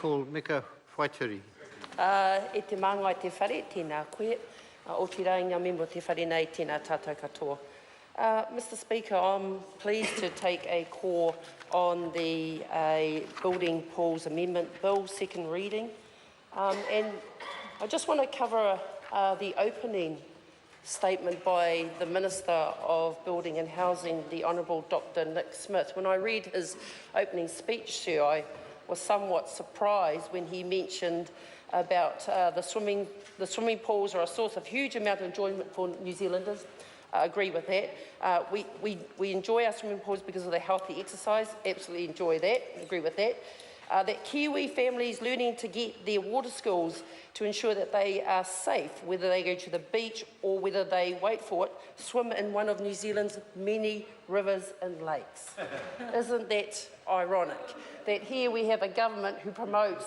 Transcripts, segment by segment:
call Mika Whaituri. E te manga te whare, tēnā koe. O te rāinga member te whare nei, tēnā tātou katoa. Mr Speaker, I'm pleased to take a call on the Building Pools Amendment Bill, second reading. And I just want to cover the opening statement by the Minister of Building and Housing, the Honourable Dr Nick Smith. When I read his opening speech, sir, I was somewhat surprised when he mentioned about the swimming pools are a source of huge amount of enjoyment for New Zealanders. I agree with that. We enjoy our swimming pools because of the healthy exercise. Absolutely enjoy that. Agree with that. That Kiwi families learning to get their water skills to ensure that they are safe, whether they go to the beach or whether they, wait for it, swim in one of New Zealand's many rivers and lakes. Isn't that ironic? That here we have a government who promotes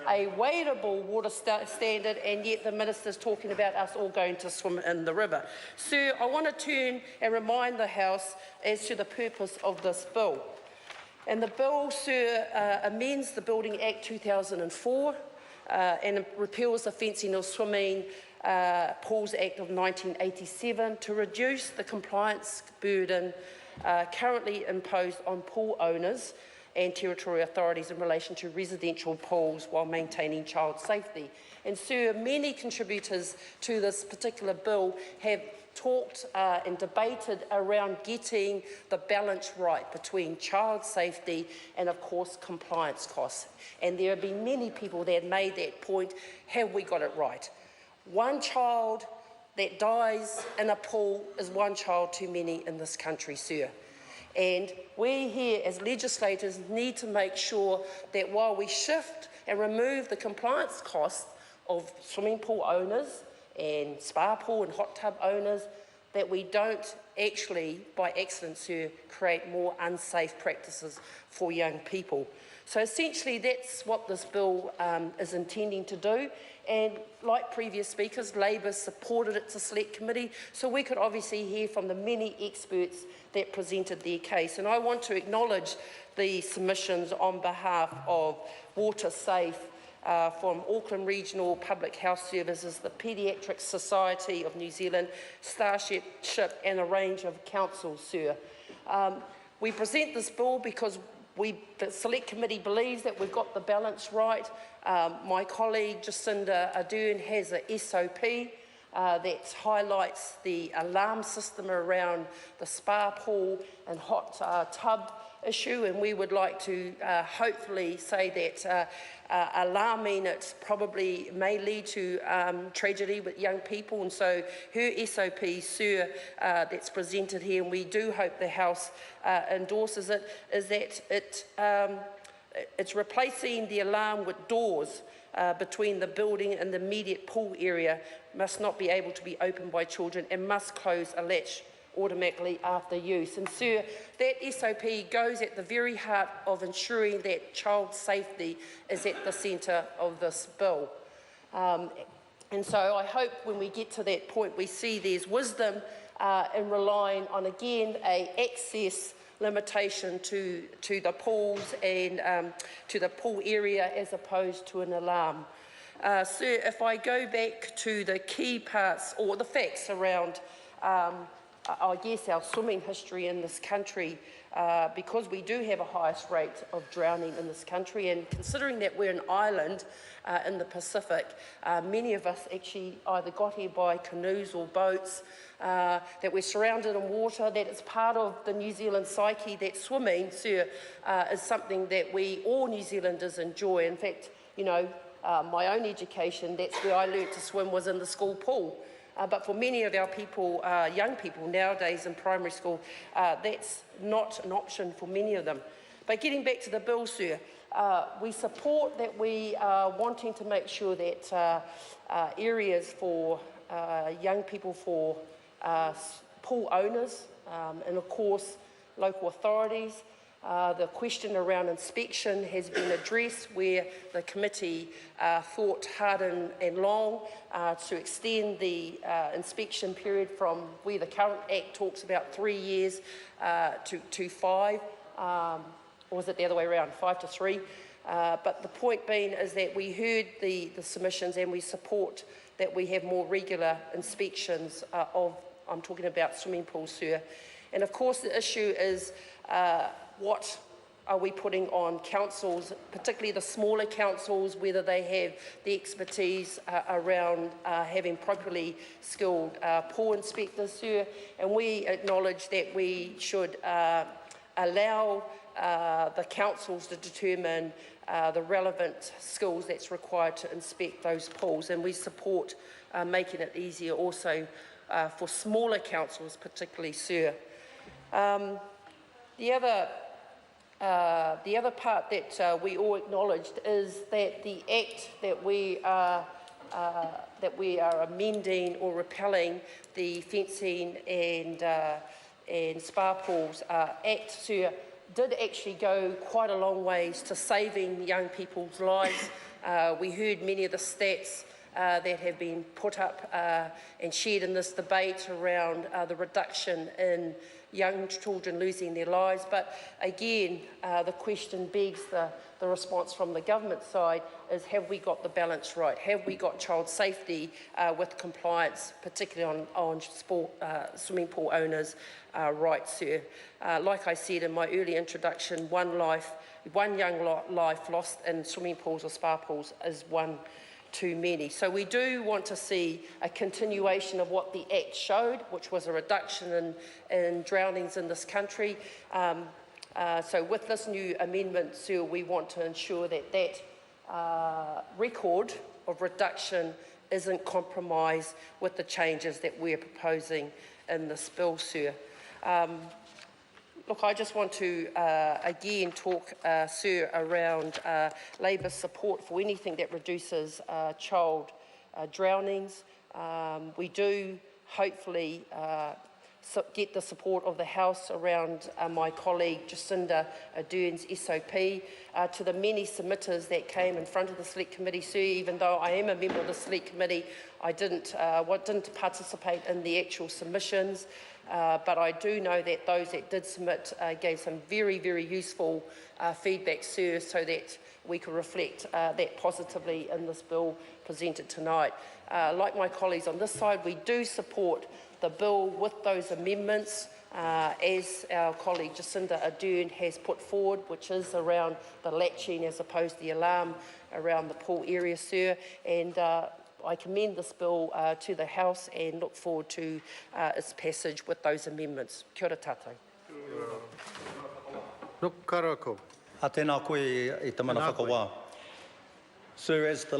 a wadeable water standard, and yet the minister's talking about us all going to swim in the river. Sir, I want to turn and remind the House as to the purpose of this bill. And the bill, sir, amends the Building Act 2004 and repeals the Fencing of Swimming Pools Act of 1987 to reduce the compliance burden currently imposed on pool owners and territorial authorities in relation to residential pools while maintaining child safety. And sir, many contributors to this particular bill have talked and debated around getting the balance right between child safety and, of course, compliance costs. And there have been many people that have made that point. Have we got it right? One child that dies in a pool is one child too many in this country, sir. And we here as legislators need to make sure that while we shift and remove the compliance costs of swimming pool owners and spa pool and hot tub owners, that we don't actually, by accident, sir, create more unsafe practices for young people. So essentially that's what this bill is intending to do. And like previous speakers, Labor supported it to select committee, so we could obviously hear from the many experts that presented their case. And I want to acknowledge the submissions on behalf of Water Safe from Auckland Regional Public Health Services, the Paediatric Society of New Zealand, Starship and a range of councils, sir. We present this bill because the Select Committee believes that we've got the balance right. My colleague Jacinda Ardern has a SOP that highlights the alarm system around the spa pool and hot tub issue, and we would like to hopefully say that alarming it probably may lead to tragedy with young people. And so her SOP, sir, that's presented here, and we do hope the House endorses it, is that it's replacing the alarm with doors between the building and the immediate pool area must not be able to be opened by children and must close a latch automatically after use. And sir, that SOP goes at the very heart of ensuring that child safety is at the centre of this bill. And so I hope when we get to that point we see there's wisdom in relying on, again, a access limitation to the pools and to the pool area as opposed to an alarm. Sir, if I go back to the key parts or the facts around I guess our swimming history in this country, because we do have a highest rate of drowning in this country, and considering that we're an island in the Pacific, many of us actually either got here by canoes or boats, that we're surrounded in water, that it's part of the New Zealand psyche, that swimming, sir, is something that we, all New Zealanders, enjoy. In fact, you know, my own education, that's where I learnt to swim, was in the school pool. But for many of our people, young people nowadays in primary school, that's not an option for many of them. But getting back to the bill, sir, we support that we are wanting to make sure that areas for young people, for pool owners, and of course local authorities, the question around inspection has been addressed, where the committee thought hard and long to extend the inspection period from where the current Act talks about 3 years to 5, or was it the other way around, 5 to 3? But the point being is that we heard the submissions and we support that we have more regular inspections I'm talking about swimming pools, sir. And of course the issue is what are we putting on councils, particularly the smaller councils, whether they have the expertise around having properly skilled pool inspectors, sir. And we acknowledge that we should allow the councils to determine the relevant skills that's required to inspect those pools, and we support making it easier also for smaller councils particularly, sir. The other part that we all acknowledged is that the Act that we are amending or repealing, the Fencing and Spa Pools Act, sir, did actually go quite a long ways to saving young people's lives. We heard many of the stats that have been put up and shared in this debate around the reduction in young children losing their lives. But again, the question begs the response from the government side is, have we got the balance right? Have we got child safety with compliance, particularly on swimming pool owners' rights, sir? Like I said in my early introduction, one young life lost in swimming pools or spa pools is one too many. So we do want to see a continuation of what the Act showed, which was a reduction in drownings in this country. So with this new amendment, sir, we want to ensure that that record of reduction isn't compromised with the changes that we're proposing in this bill, sir. Look, I just want to again talk, sir, around Labour's support for anything that reduces child drownings. We do hopefully get the support of the House around my colleague Jacinda Ardern's SOP. To the many submitters that came in front of the Select Committee, sir, even though I am a member of the Select Committee, I didn't participate in the actual submissions. But I do know that those that did submit gave some very, very useful feedback, sir, so that we could reflect that positively in this bill presented tonight. Like my colleagues on this side, we do support the bill with those amendments, as our colleague Jacinda Ardern has put forward, which is around the latching as opposed to the alarm around the pool area, sir. And I commend this bill to the House and look forward to its passage with those amendments. Kia ora tātou. Nuk karako. Tēnā koe I te mana whakawā. Sir, as the